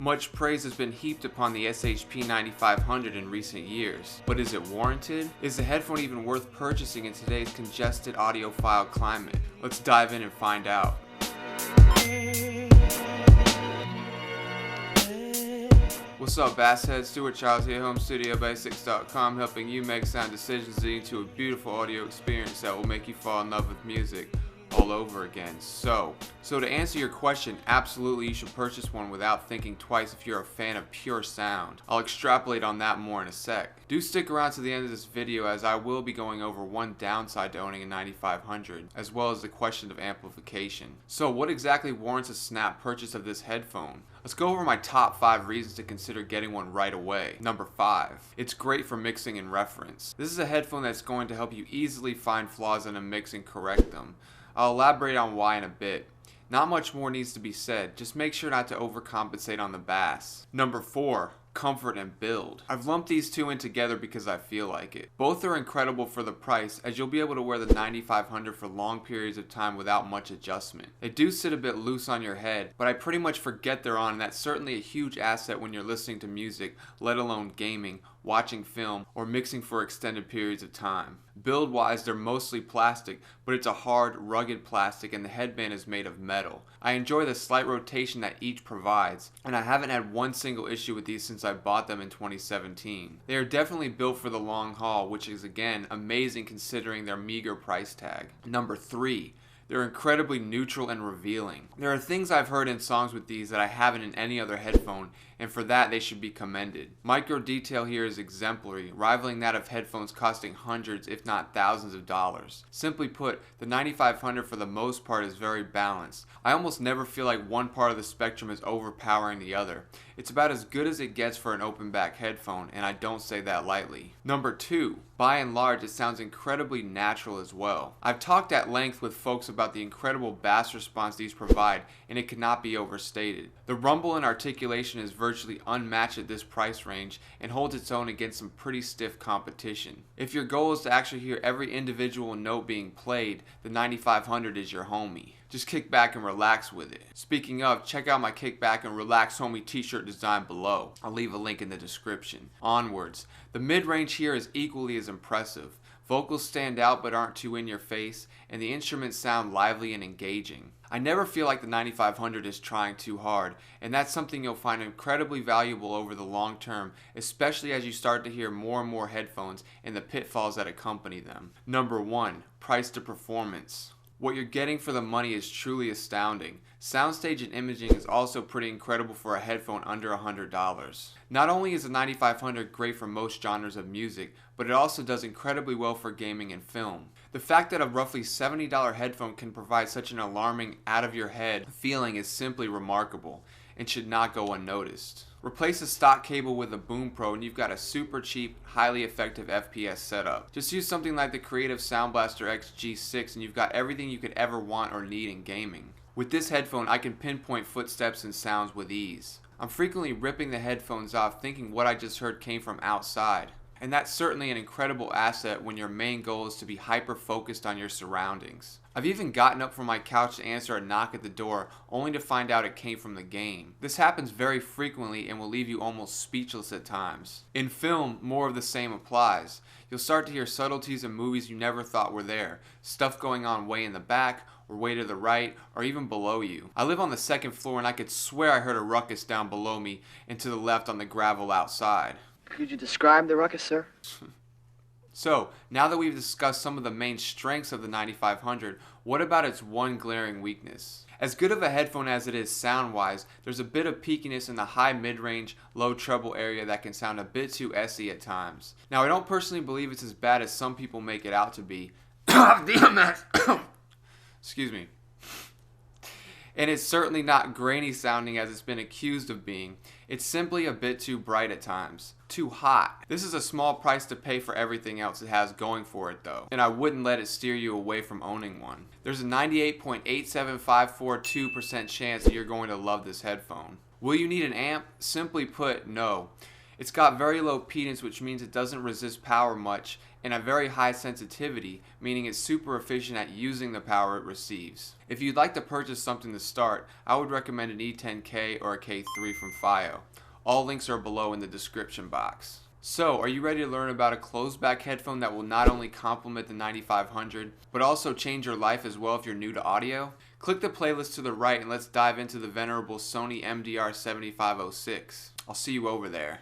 Much praise has been heaped upon the SHP9500 in recent years, but is it warranted? Is the headphone even worth purchasing in today's congested audiophile climate? Let's dive in and find out. What's up, Basshead? Stuart Childs here, HomeStudioBasics.com, helping you make sound decisions leading to a beautiful audio experience that will make you fall in love with music all over again. So to answer your question, absolutely you should purchase one without thinking twice if you're a fan of pure sound. I'll extrapolate on that more in a sec. Do stick around to the end of this video, as I will be going over one downside to owning a 9500, as well as the question of amplification. So what exactly warrants a snap purchase of this headphone? Let's go over my top 5 reasons to consider getting one right away. Number 5. It's great for mixing and reference. This is a headphone that's going to help you easily find flaws in a mix and correct them. I'll elaborate on why in a bit. Not much more needs to be said, just make sure not to overcompensate on the bass. Number 4. Comfort and build. I've lumped these two in together because I feel like it. Both are incredible for the price, as you'll be able to wear the 9500 for long periods of time without much adjustment. They do sit a bit loose on your head, but I pretty much forget they're on, and that's certainly a huge asset when you're listening to music, let alone gaming, watching film, or mixing for extended periods of time. Build wise, they're mostly plastic, but it's a hard, rugged plastic, and the headband is made of metal. I enjoy the slight rotation that each provides, and I haven't had one single issue with these since I bought them in 2017. They are definitely built for the long haul, which is again amazing considering their meager price tag. Number 3. They're incredibly neutral and revealing. There are things I've heard in songs with these that I haven't in any other headphone, and for that they should be commended. Micro detail here is exemplary, rivaling that of headphones costing hundreds if not thousands of dollars. Simply put, the 9500 for the most part is very balanced. I almost never feel like one part of the spectrum is overpowering the other. It's about as good as it gets for an open back headphone, and I don't say that lightly. Number 2. By and large, it sounds incredibly natural as well. I've talked at length with folks about the incredible bass response these provide, and it cannot be overstated. The rumble and articulation is virtually unmatched at this price range and holds its own against some pretty stiff competition. If your goal is to actually hear every individual note being played, the 9500 is your homie. Just kick back and relax with it. Speaking of, check out my Kick Back and Relax Homie t-shirt design below. I'll leave a link in the description. Onwards. The mid-range here is equally as impressive. Vocals stand out but aren't too in your face, and the instruments sound lively and engaging. I never feel like the 9500 is trying too hard, and that's something you'll find incredibly valuable over the long term, especially as you start to hear more and more headphones and the pitfalls that accompany them. Number 1. Price to performance. What you're getting for the money is truly astounding. Soundstage and imaging is also pretty incredible for a headphone under $100. Not only is the 9500 great for most genres of music, but it also does incredibly well for gaming and film. The fact that a roughly $70 headphone can provide such an alarming, out-of-your-head feeling is simply remarkable and should not go unnoticed. Replace a stock cable with a Boom Pro and you've got a super cheap, highly effective FPS setup. Just use something like the Creative Sound Blaster X G6 and you've got everything you could ever want or need in gaming. With this headphone, I can pinpoint footsteps and sounds with ease. I'm frequently ripping the headphones off thinking what I just heard came from outside. And that's certainly an incredible asset when your main goal is to be hyper-focused on your surroundings. I've even gotten up from my couch to answer a knock at the door, only to find out it came from the game. This happens very frequently and will leave you almost speechless at times. In film, more of the same applies. You'll start to hear subtleties in movies you never thought were there, stuff going on way in the back, or way to the right, or even below you. I live on the 2nd floor and I could swear I heard a ruckus down below me and to the left on the gravel outside. Could you describe the ruckus, sir? So, now that we've discussed some of the main strengths of the 9500, what about its one glaring weakness? As good of a headphone as it is sound-wise, there's a bit of peakiness in the high mid-range, low treble area that can sound a bit too SE at times. Now, I don't personally believe it's as bad as some people make it out to be. Excuse me. And it's certainly not grainy sounding as it's been accused of being. It's simply a bit too bright at times. Too hot. This is a small price to pay for everything else it has going for it though, and I wouldn't let it steer you away from owning one. There's a 98.87542% chance that you're going to love this headphone. Will you need an amp? Simply put, no. It's got very low impedance, which means it doesn't resist power much, and a very high sensitivity, meaning it's super efficient at using the power it receives. If you'd like to purchase something to start, I would recommend an E10K or a K3 from FiO. All links are below in the description box. So, are you ready to learn about a closed back headphone that will not only complement the 9500, but also change your life as well if you're new to audio? Click the playlist to the right and let's dive into the venerable Sony MDR7506. I'll see you over there.